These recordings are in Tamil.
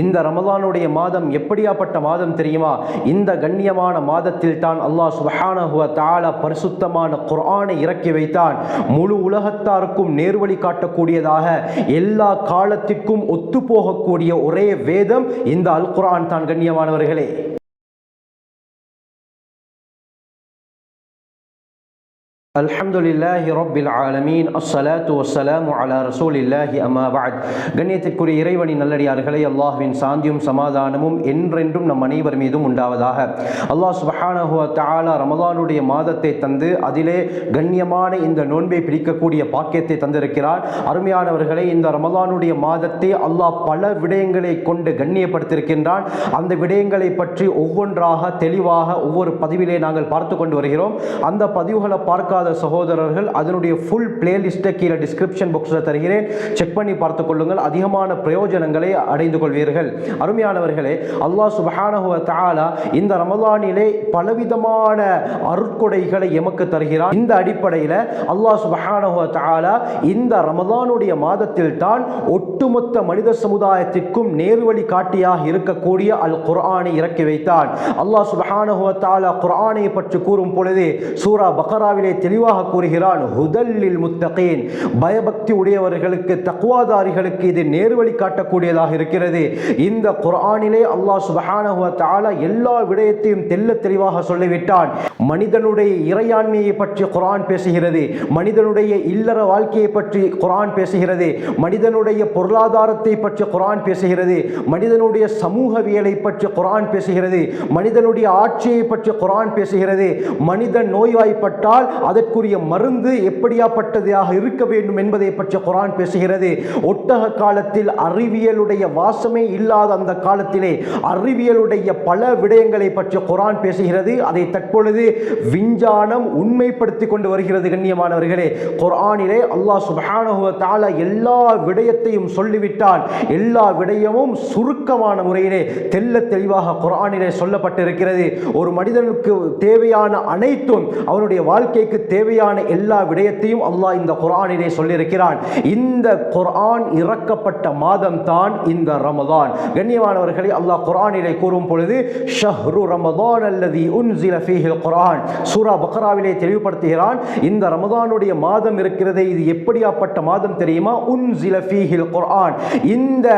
இந்த ரமலானுடைய மாதம் எப்படியாப்பட்ட மாதம் தெரியுமா? இந்த கண்ணியமான மாதத்தில் தான் அல்லாஹ் சுப்ஹானஹு வ தஆலா பரிசுத்தமான குர்ஆனை இறக்கி வைத்தான். முழு உலகத்தாருக்கும் நேர்வழி காட்டக்கூடியதாக எல்லா காலத்திற்கும் ஒத்துப்போகக்கூடிய ஒரே வேதம் இந்த அல் குர்ஆன் தான் கண்ணியமானவர்களே. அல்ஹம்துலில்லாஹி ரப்பில் ஆலமீன், அஸ்ஸலாத்து வஸ்ஸலாமு அலா ரசூலில்லாஹி அம்மா பஅத். கண்ணியத்திற்குரிய இறைவனின் நல்லடியார்களே, அல்லாஹ்வின் சாந்தியும் சமாதானமும் என்றென்றும் நம் அனைவர் மீதும் உண்டாவதாக. அல்லாஹ் சுப்ஹானஹு வ தஆலா ரமலானுடைய மாதத்தை தந்து அதிலே கண்ணியமான இந்த நோன்பை பிடிக்கக்கூடிய பாக்கியத்தை தந்திருக்கிறார். அருமையானவர்களே, இந்த ரமலானுடைய மாதத்தை அல்லாஹ் பல விடயங்களை கொண்டு கண்ணியப்படுத்தியிருக்கின்றான். அந்த விடயங்களை பற்றி ஒவ்வொன்றாக தெளிவாக ஒவ்வொரு பதிவிலே நாங்கள் பார்த்து கொண்டு வருகிறோம். அந்த பதிவுகளை பார்க்காத சகோதரர்கள் அதனுடைய ஃபுல் பிளேலிஸ்ட்டை கீழே டிஸ்கிரிப்ஷன் பாக்ஸில் தருகிறேன், செக் பண்ணி பார்த்து கொள்ளுங்கள். அதிகமான பிரயோஜனங்களை அடைந்து கொள்வீர்கள். அருமையானவர்களே, அல்லாஹ் சுப்ஹானஹு வ தஆலா இந்த ரமலானிலே பலவிதமான அருட்கொடைகளை எமக்கு தருகிறான். இந்த அடிப்படையில் அல்லாஹ் சுப்ஹானஹு வ தஆலா இந்த ரமலானுடைய மாதத்தில் தான் ஒட்டுமொத்த மனித சமுதாயத்திற்கும் நேர்வழி காட்டியாக இருக்கக்கூடிய அல் குர்ஆனை இறக்கி வைத்தான். அல்லாஹ் சுப்ஹானஹு வ தஆலா குர்ஆனை பற்றி கூறும் பொழுது சூரா பக்ராவிலே தெளிவாக கூறுகிறான், ஹுதல்லில் முத்தகீன், பயபக்தி உடையவர்களுக்கு, தக்வாதாரிகளுக்கு இது நேர்வழி காட்டக்கூடியதாக இருக்கிறது. இந்த குர்ஆனிலே அல்லாஹ் சுப்ஹானஹு வ தஆலா எல்லா விடயத்தையும் தெல்ல தெளிவாக சொல்லிவிட்டான். மனிதனுடைய இறையாண்மையை பற்றி குர்ஆன் பேசுகிறது, மனிதனுடைய இல்லற வாழ்க்கையை பற்றி குர்ஆன் பேசுகிறது, மனிதனுடைய பொருளாதாரத்தை பற்றி குர்ஆன் பேசுகிறது, மனிதனுடைய சமூகவியலை பற்றி குர்ஆன் பேசுகிறது, மனிதனுடைய ஆட்சியை பற்றி குர்ஆன் பேசுகிறது, மனிதன் நோய்வாய்ப்பட்டால் அதற்குரிய மருந்து எப்படியாப்பட்டதாக இருக்க வேண்டும் என்பதை பற்றி குர்ஆன் பேசுகிறது. ஒட்டக காலத்தில் அறிவியலுடைய வாசமே இல்லாத அந்த காலத்திலே அறிவியலுடைய பல விடயங்களை பற்றி குர்ஆன் பேசுகிறது. அதை தற்பொழுது விஞ்ஞானம் உண்மைப்படுத்திக் கொண்டு வருகிறது. கண்ணியமானவர்களே, குர்ஆனிலே அல்லாஹ் சுப்ஹானஹு வ தஆலா எல்லா விடயத்தையும் சொல்லிவிட்டான். எல்லா விடயமும் சுருக்கமான முறையிலே தெல்ல தெளிவாக குர்ஆனிலே சொல்லப்பட்டிருக்கிறது. ஒரு மனிதனுக்கு தேவையான அனைத்தும், அவனுடைய வாழ்க்கைக்கு தேவையான எல்லா விடயத்தையும் அல்லாஹ் இந்த குர்ஆனிலே சொல்லியிருக்கிறான். இந்த குர்ஆன் இறக்கப்பட்ட மாதம் தான் இந்த ரமலான். கண்ணியமானவர்களே, அல்லாஹ் குர்ஆனிலே கூறும் பொழுது ஷஹ்ரு ரமலான் அல்லதி உன்ஸில ஃபீஹில் குர்ஆன், சூரா பக்ராவிலே தெளிவுபடுத்துகிறான். இந்த ரமலானுடைய மாதம் இருக்கிறதே, இது எப்படியாப்பட்ட மாதம் தெரியுமா? உன்ஸில ஃபீஹில் குர்ஆன், இந்த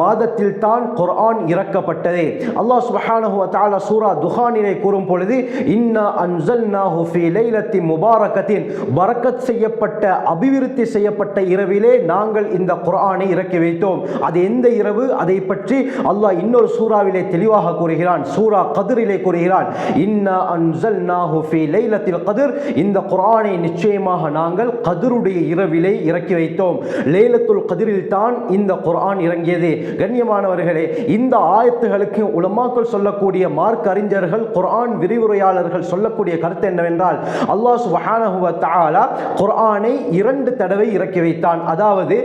மாதத்தில் தான் குர்ஆன் இறக்கப்பட்டது. அல்லாஹ் சுப்ஹானஹு வ தஆலா சூரா துஹானிலே கூறும் பொழுது இன்னா அன்ஸல்னாஹு ஃபீ லைலத்தின் முபாரக்கத்தின், பரக்கத் செய்யப்பட்ட அபிவிருத்தி செய்யப்பட்ட இரவிலே நாங்கள் இந்த குர்ஆனை இறக்கி வைத்தோம். அது எந்த இரவு? அதை பற்றி அல்லாஹ் இன்னொரு சூராவிலே தெளிவாக கூறுகிறான். சூரா கத்ரிலே கூறுகிறான், இன்னா அன்ஸல்னாஹு ஃபீ லைலத்தில் கத்ர், இந்த குர்ஆனை நிச்சயமாக நாங்கள் கத்ருடைய இரவிலே இறக்கி வைத்தோம். லைலத்துல் கத்ரில் தான் இந்த குர்ஆன் இறங்கியது. கண்ணியமானவர்களே, இந்த ஆயத்துகளுக்கு உலமாக்கள் சொல்லக்கூடிய மார்க் அறிஞர்கள், குர்ஆன் விரிவுரையாளர்கள் சொல்லக்கூடிய கருத்து என்னவென்றால், அல்லாஹ் சுப்ஹானஹு வ தஆலா குர்ஆனை 2 தடவை இறக்கி வைத்தான். அதாவது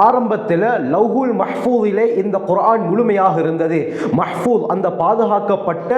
ஆரம்பத்தில் லவ்ஹுல் மஹ்ஃபூதிலே இந்த குர்ஆன் முழுமையாக இருந்தது. மஹ்ஃபூத், அந்த பாதுகாக்கப்பட்ட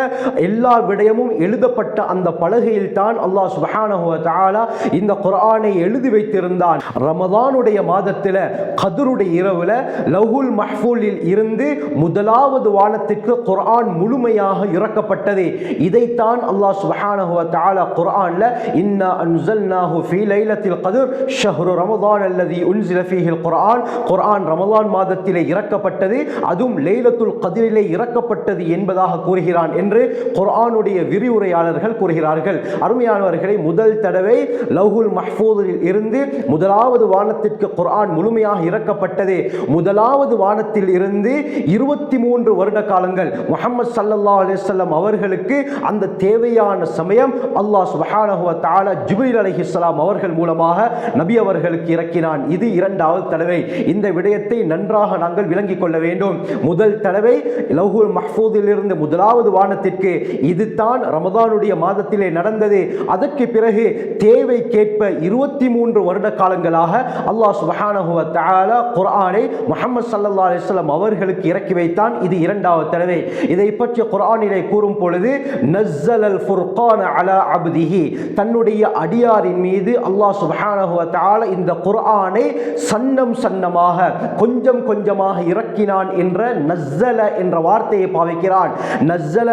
எல்லா விடயமும் எழுதப்பட்ட அந்த பலகையில் தான் அல்லாஹ் சுப்ஹானஹு வ தஆலா இந்த குர்ஆனை எழுதி வைத்திருந்தான். ரமலானுடைய மாதத்தில் கத்ருடைய இரவுல லவ்ஹுல் மஹ்ஃபூலில் இருந்து முதலாவது வானத்திற்கு குர்ஆன் முழுமையாக இறக்கப்பட்டது. இதைத்தான் அல்லாஹ் சுப்ஹானஹு வ தஆலா குர்ஆன்ல இன்னா அன்ஸல்னாஹு ஃபீ லைலத்தில் கத்ர் ஷஹ்ரு ரமலான் அல்லதி உன்ஸில ஃபீஹில் குர்ஆன், குர்ஆன் ரமலான் மாதத்திலே இறக்கப்பட்டது, அதுவும் லைலத்துல் கத்ரிலே இறக்கப்பட்டது என்பதாக கூறுகிறான் என்று குர்ஆனுடைய விரிவுரையாளர்கள் கூறுகிறார்கள். அருமையானவர்களை, முதல் தடவை லவ்ஹுல் மஹ்ஃபூதில் இருந்து முதலாவது வானத்திற்கு குர்ஆன் முழுமையாக இறக்கப்பட்டது. முதலாவது வானத்தில் இருந்து 23 வருட காலங்கள் முஹம்மது ஸல்லல்லாஹு அலைஹி வஸல்லம் அவர்களுக்கு அந்த தேவையான சமயம் அல்லாஹ் சுப்ஹானஹு வ தஆலா ஜிப்ரீல் அலைஹிஸ்ஸலாம் அவர்கள் மூலமாக நபி அவர்களுக்கு இறக்கினான். இது 2வது தடவை. இந்த விடயத்தை நன்றாக நாங்கள் விளங்கிக் கொள்ள வேண்டும். முதல் தடவை லவ்ஹுல் மஹ்ஃபூதில் இருந்து முதலாவது வானத்திற்கு, இதுதான் ரமலானுடைய மாதத்திலே நடந்தது. அதற்கு பிறகு தேவைக்கேற்ப 23 வருட காலங்களாக அல்லாஹ் சுப்ஹானஹு வ தஆலா குர்ஆனை முஹம்மது ஸல்லல்லாஹு அலைஹி வஸல்லம் அவர்களுக்கு இறக்கி வைத்தான். இது 2வது தடவை. இதை பற்றி குர்ஆனிலே கூறும் பொழுது நஸ்ஸலல் ஃபுர்கான அலா அப்திஹி, தன்னுடைய அடியாரின் மீது அல்லாஹ் சுப்ஹானஹு வ தஆலா இந்த குர்ஆனை சன்னம் சன்னமாக கொஞ்சம் கொஞ்சமாக இறக்கினான் என்ற நஸ்ஸல என்ற வார்த்தையை பாவிக்கிறான். நஸ்ஸல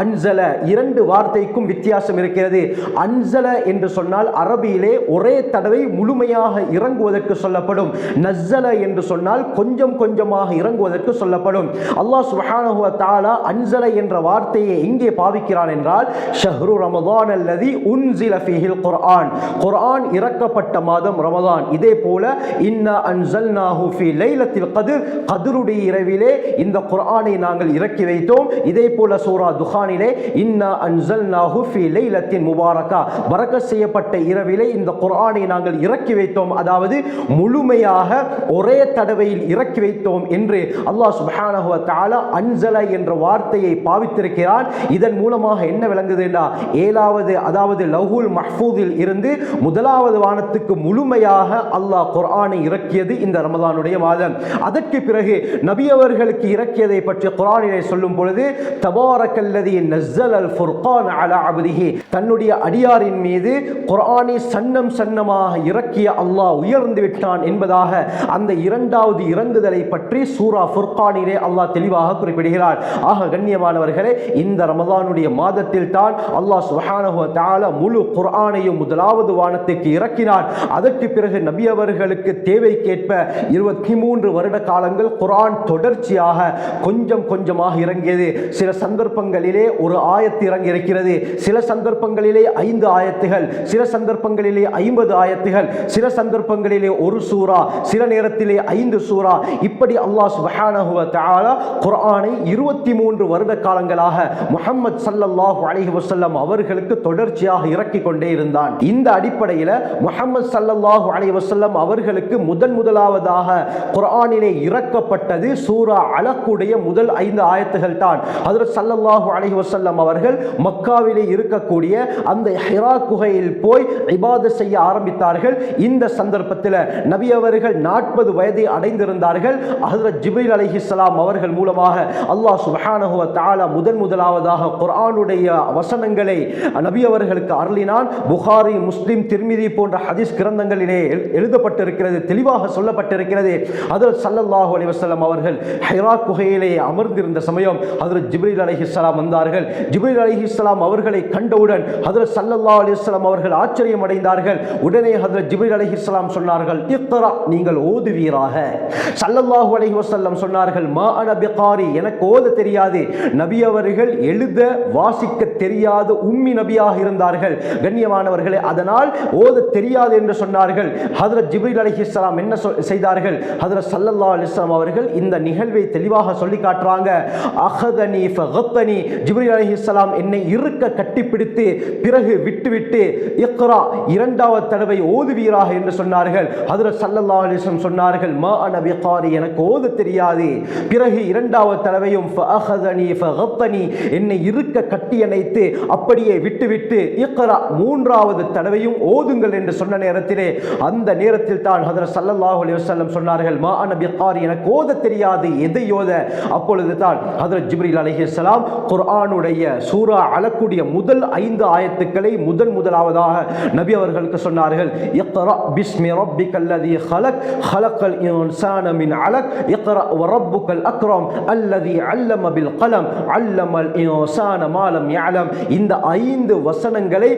அன்சல இரண்டு வார்த்தைக்கும் வித்தியாசம் இருக்கிறது. அன்சல என்று சொன்னால் அரபியிலே ஒரே தடவை முழுமையாக இறங்குவதற்கு சொல்லப்படும். நஸ்ஸல என்று சொன்னால் கொஞ்சம் கொஞ்சமாக இறங்குவதற்கு சொல்லப்படும். அல்லாஹ் சுப்ஹானஹு வ தஆலா அன்சல என்ற வார்த்தையை எங்கே பாவிக்கிறான் என்றால் ஷஹ்ரு ரமதான் அல்லதி உன்சில ஃபீஹில் குர்ஆன், குர்ஆன் இறக்கப்பட்ட மாதம் ரமதான். இதே போல இன்னா அன்ஸல்நாஹு ஃபீ லைலத்தில் கத்ர், கத்ருடைய இரவிலே இந்த குர்ஆனை நாங்கள் இறக்கி வைத்தோம். இதே போல சூரா துஹானிலே இன்னா அன்ஸல்நாஹு ஃபீ லைலத்தின் முபாரகா, பரக்கத் செய்யப்பட்ட இரவிலே இந்த குர்ஆனை நாங்கள் இறக்கி வைத்தோம், அதாவது முழுமையாக ஒரே தடவையில் இறக்கி வைத்தோம் என்று அல்லாஹ் சுப்ஹானஹு வ தஆலா அன்ஸல என்ற வார்த்தையை பாவித்திருக்கிறான். இதன் மூலமாக என்ன விளங்குதுன்னா, ஏழாவது அதாவது லவ்ஹுல் மஹ்ஃபூஸில் இருந்து முதலாவது வானத்துக்கு முழுமையாக அல்லாஹ் குர்ஆனை இறக்கியது இந்த ரமதானுடைய மாதம். அதற்கு பிறகு நபி அவர்களுக்கு இறக்கியதை பற்றி குர்ஆனிலே சொல்லும் பொழுது தபாரக்கல்லதி நஸ்ஸலல் ஃபுர்கான் அலா அப்திஹி, தன்னுடைய அடியாரின் மீது குர்ஆனை சன்னம் சன்னமாக இறக்கிய அல்லாஹ் உயர்ந்து விட்டான் என்பதாக அந்த இரண்டாவது இறங்குதலை பற்றி சூரா ஃபுர்கானிலே அல்லாஹ் தெளிவாக குறிப்பிடுகிறார். ஆக கண்ணியமானவர்களே, இந்த ரமதானுடைய மாதத்தில் தான் அல்லாஹ் சுப்ஹானஹு வ தஆலா முழு குர்ஆனையும் முதலாவது வானத்துக்கு இறக்கினான். அதற்கு பிறகு நபி அவர்களுக்கு தேவைக்கேற்ப 23 வருட காலங்கள் குர்ஆன் தொடர்ச்சியாக கொஞ்சம் கொஞ்சமாக இறங்கியது. சில சந்தர்ப்பங்களிலே ஒரு ஆயத்து இறங்கி இருக்கிறது, சில சந்தர்ப்பங்களிலே 5 ஆயத்துகள், சில சந்தர்ப்பங்களிலே 50 ஆயத்துகள், சில சந்தர்ப்பங்களிலே ஒரு சூரா, சில நேரத்திலே 5 சூரா. இப்படி அல்லாஹ் சுப்ஹானஹு வ தஆலா குர்ஆனை 23 வருட காலங்களாக முஹம்மது ஸல்லல்லாஹு அலைஹி வஸல்லம் அவர்களுக்கு தொடர்ச்சியாக இறக்கிக் கொண்டே இருந்தான். இந்த அடிப்படையில் முஹம்மது ஸல்லல்லாஹு அலைஹி வஸல்லம் அவர்களுக்கு முதலாவதாக குர்ஆனிலே இறக்கப்பட்டது சூரா அலக்குடைய முதல் 5 ஆயத்துகள் தான். ஹஜ்ரத் ஸல்லல்லாஹு அலைஹி வஸல்லம் அவர்கள் மக்காவிலே இருக்கக்கூடிய அந்த ஹிரா குகையில் போய் இபாதத் செய்ய ஆரம்பித்தார்கள். இந்த சந்தர்ப்பத்தில் நபி அவர்கள் 40 வயதை அடைந்திருந்தார்கள். ஹஜ்ரத் ஜிப்ரீல் அலைஹிஸ்ஸலாம் அவர்கள் மூலமாக அல்லாஹ் சுப்ஹானஹு வ தஆலா முதலாவதாக குர்ஆனுடைய வசனங்களை நபி அவர்களுக்கு அருளினான். புகாரி, முஸ்லிம், திர்மிதி போன்ற ஹதீஸ் கிரந்தங்களிலே எழுதப்பட்டிருக்கிறது, தெளிவாக சொல்லப்பட்டிருக்கிறது. ஹஜ்ரத் ஸல்லல்லாஹு அலைஹி வஸல்லம் அவர்கள் ஹிரா குகையிலே அமர்ந்திருந்த சமயம் ஹஜ்ரத் ஜிப்ரீல் அலைஹிஸ்ஸலாம் வந்தார்கள். ஜிப்ரீல் அலைஹிஸ்ஸலாம் அவர்களை கண்டவுடன் ஹஜ்ரத் ஸல்லல்லாஹு அலைஹி வஸல்லம் அவர்கள் ஆச்சரியம் அடைந்தார்கள். உடனே ஹஜ்ரத் ஜிப்ரீல் அலைஹிஸ்ஸலாம் சொன்னார்கள், இக்ரா, நீங்கள் ஓதுவீராக. ஸல்லல்லாஹு அலைஹி வஸல்லம் சொன்னார்கள், மா அன பிகாரி, எனக்கு ஓத தெரியாது. நபி அவர்கள் எழுத வாசிக்க தெரியாத உம்மி நபியாக இருந்தார்கள் கண்ணியமானவர்களே. அதனால் ஓத தெரியாது என்று சொன்னார்கள். ஹஜ்ரத் ஜிப்ரீல் அலைஹிஸ்ஸலாம் என்ன செய்தார்கள்? ஹஜ்ரத் ஸல்லல்லாஹு அலைஹி வஸல்லம் அவர்கள் இந்த நிகழ்வை தெளிவாக சொல்லி காட்டுறாங்க. அஹதனி ஃபகத்தனி, ஜிப்ரீல் அலைஹிஸ்ஸலாம் என்னை இறுக்க கட்டிப்பிடித்து பிறகு விட்டுவிட்டு இக்ரா, இரண்டாவது தடவை ஓதுவீராக என்று சொன்னார்கள். ஹஜ்ரத் ஸல்லல்லாஹு அலைஹி வஸல்லம் சொன்னார்கள், மா அன பிகாரி, எனக்கு ஓத தெரியாது. பிறகு இரண்டாவது தடவையும் ஃபஅஹதனி ஃபகத்தனி, என்னை இறுக்க கட்டியணைத்து அப்படியே விட்டுவிட்டு இக்ரா, மூன்றாவது தடவையும் ஓதுங்கள் என்று சொன்ன நேரத்திலே அந்த நேரத்தில் தான் ஹஜ்ரத் ஸல்லல்லாஹு அலைஹி வஸல்லம் சொன்னார்கள், மா அன பிகாரி, எனக்கு ஓத தெரியாது, எதை ஓத? அப்பொழுது தான் ஹஜ்ரத் ஜிப்ரீல் அலைஹிஸ்ஸலாம் குர்ஆனுடைய சூரா அலக்குடைய முதல் 5 ஆயத்துக்களை முதலாவதாக நபி அவர்களுக்கு சொன்னார்கள். இக்ரா பிஸ்மி ரப்பிக்கல்லதி ஹலக், ஹலக்கல் இன்சான மின் அலக், இக்ரா வரப்புக்கல் அக்ரம் அல்லதி அல்லம பில் கலம், அல்லமல் இன்சான மா லம் யஅலம். இந்த 5 வசனங்களை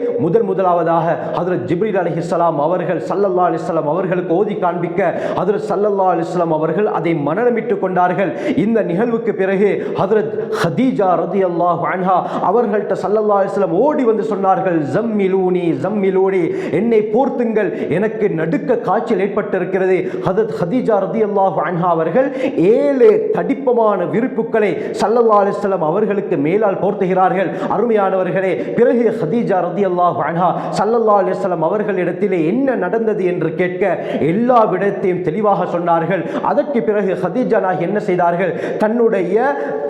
முதலாவதாக ஹஜ்ரத் ஜிப்ரீல் அலைஹிஸ்ஸலாம் அவர்கள் ஸல்லல்லாஹு அலைஹி வஸல்லம் அவர்களுக்கு ஓதி காண்பிக்க ஹஜ்ரத் ஸல்லல்லாஹு அலைஹி வஸல்லம் அவர்கள் அதை மனனமிட்டுக் கொண்டார்கள். இந்த நிகழ்வுக்கு பிறகு ஹஜ்ரத் ஹதீஜா ரலியல்லாஹு அன்ஹா அவர்கள்ட்ட ஸல்லல்லாஹு அலைஹி வஸல்லம் ஓடி வந்து சொன்னார்கள், ஜம்மிலூனி ஜம்மிலூனி, என்னை போர்த்துங்கள், எனக்கு நடுக்க காய்ச்சல் ஏற்பட்டிருக்கிறது. ஹஜ்ரத் ஹதீஜா ரலியல்லாஹு அன்ஹா அவர்கள் 7 தடிப்பமான விரிப்புக்களை ஸல்லல்லாஹு அலைஹி வஸல்லம் அவர்களுக்கு மேலால் போர்த்துகிறார்கள். அருமையானவர்களே, பிறகு ஹதீஜா ரலியல்லாஹு அன்ஹா ஸல்லல்லாஹு அலைஹி வஸல்லம் அவர்களிடத்திலே என்ன நடந்தது என்று கேட்க எல்லா விடயத்தையும் தெளிவாக சொன்னார்கள். அதற்கு பிறகு ஹதீஜா நாயகி என்ன செய்தார்கள்? தன்னுடைய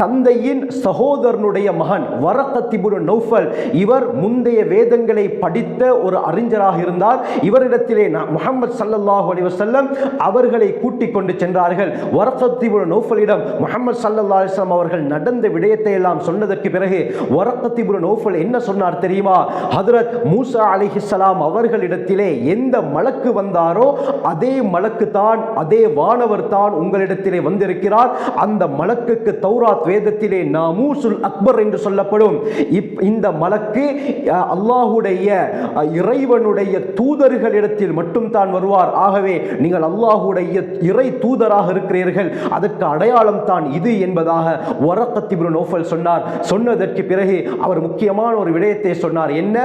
தந்தையின் சகோதரனுடைய மகன் வரக்கத் இப்னு நௌஃபல், இவர் முந்தைய வேதங்களை படித்த ஒரு அறிஞராக இருந்தார். இவரிடத்திலே முஹம்மது ஸல்லல்லாஹு அலைஹி வஸல்லம் அவர்களை கூட்டிக் கொண்டு சென்றார்கள். வரக்கத் இப்னு நௌஃபலிடம் முஹம்மது ஸல்லல்லாஹு அலைஹி வஸல்லம் அவர்கள் நடந்த விடயத்தை எல்லாம் சொன்னதற்கு பிறகு வரக்கத் இப்னு நௌஃபல் என்ன சொன்னார் தெரியுமா? ஹஜ்ரத் மூசா மூசா அலைஹிஸ்ஸலாம் அவர்களிடத்திலே எந்த மலக்கு வந்தாரோ அதே மலக்கு தான், அதே வானவர் தான் உங்களிடத்திலே வந்திருக்கிறார். அந்த மலக்குக்கு தௌராத் வேதத்திலே நாமூசுல் அக்பர் என்று சொல்லப்படும். இந்த மலக்கு அல்லாஹுடைய இறைவனுடைய தூதர்களிடத்தில் மட்டும் தான் வருவார். ஆகவே நீங்கள் அல்லாஹுடைய இறை தூதராக இருக்கிறீர்கள், அதற்கு அடையாளம் தான் இது என்பதாக வரக்கத் இப்னு நௌஃபல் சொன்னார். சொன்னதற்கு பிறகு அவர் முக்கியமான ஒரு விடயத்தை சொன்னார். என்ன?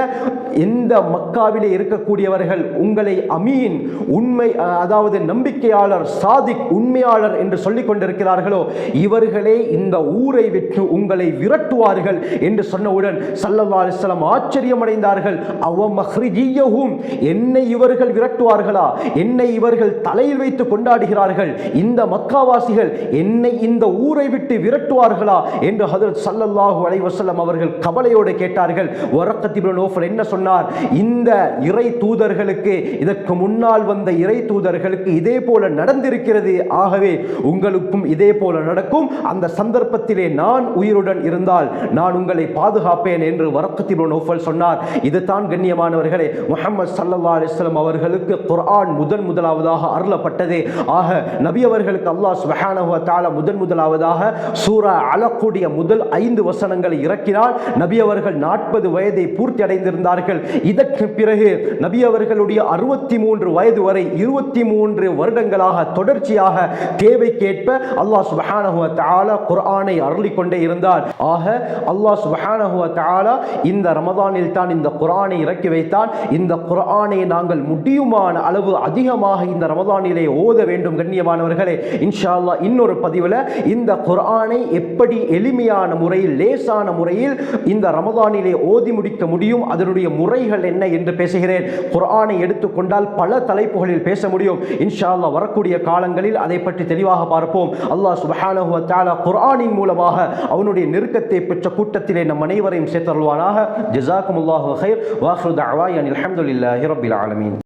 எந்த மக்காவிலே இருக்கக்கூடியவர்கள் உங்களை அமீன், உண்மை, அதாவது நம்பிக்கையாளர், சாதிக், உண்மையாளர் என்று சொல்லிக் கொண்டிருக்கிறார்களோ இவர்களே இந்த ஊரை விட்டு உங்களை விரட்டுவார்கள் என்று சொன்னவுடன் ஸல்லல்லாஹு அலைஹி வஸல்லம் ஆச்சரியம் அடைந்தார்கள். அவமஹ்ரிஜியஹும், என்னை இவர்கள் விரட்டுவார்களா? என்னை இவர்கள் தலையில் வைத்து கொண்டாடுகிறார்கள், இந்த மக்காவாசிகள் என்னை இந்த ஊரை விட்டு விரட்டுவார்களா என்று ஹஜ்ரத் ஸல்லல்லாஹு அலைஹி வஸல்லம் அவர்கள் கவலையோடு கேட்டார்கள். வரக்கத் இப்னு நௌஃபல் என்ன சொன்னார்? இந்த இறை தூதர்களுக்கு, இதற்கு முன்னால் வந்த இறை தூதர்களுக்கு இதே போல நடந்திருக்கிறது. ஆகவே உங்களுக்கும் இதே போல நடக்கும். அந்த சந்தர்ப்பத்திலே நான் உயிருடன் இருந்தால் நான் உங்களை பாதுகாப்பேன் என்று வரக்கத் இப்னு நௌஃபல் சொன்னார். இதுதான் கண்ணியமானவர்களே முஹம்மது ஸல்லல்லாஹு அலைஹி வஸல்லம் அவர்களுக்கு குர்ஆன் முதலாவதாக அருளப்பட்டது. ஆக நபி அவர்களுக்கு அல்லாஹ் சுப்ஹானஹு வ தஆலா முதலாவதாக சூரா அலக்குடைய முதல் 5 வசனங்களை இறக்கினார். நபி அவர்கள் 40 வயதை பூர்த்தி அடைந்திருந்தார்கள். இதற்கு பிறகு நபி அவர்களுடைய 63 வயது வரை 23 வருடங்களாக தொடர்ச்சியாக தேவைக்கேற்ப அல்லாஹ் சுப்ஹானஹு வ தஆலா குர்ஆனை அருளிக் கொண்டே இருந்தார். ஆக அல்லாஹ் சுப்ஹானஹு வ தஆலா இந்த ரமதானில் தான் இந்த குர்ஆனை இறக்கி வைத்தான். இந்த குர்ஆனை நாங்கள் முடியுமான அளவு அதிகமாக இந்த ரமதானிலே ஓத வேண்டும் கண்ணியமானவர்களே. இன்ஷா அல்லாஹ் இன்னொரு பதிவில் இந்த குர்ஆனை எப்படி எளிமையான முறையில், லேசான முறையில் இந்த ரமதானிலே ஓதி முடிக்க முடியும், அதனுடைய முறைகள் என்ன என்று பேசுகிறேன். குர்ஆனை எடுத்துக்கொண்டால் பல தலைப்புகளில் பேச முடியும். இன்ஷா அல்லாஹ் வரக்கூடிய காலங்களில் அதை பற்றி தெளிவாக பார்ப்போம். அல்லாஹ் சுப்ஹானஹு வ தஆலா குர்ஆனின் மூலமாக அவனுடைய நெருக்கத்தை பெற்ற கூட்டத்திலே நம் அனைவரையும் சேர்த்தருள்வானாக. ஜஸாக்குமுல்லாஹு கைர். வ ஆகிரு தஅவானா அல்ஹம்துலில்லாஹி ரப்பில் ஆலமீன்.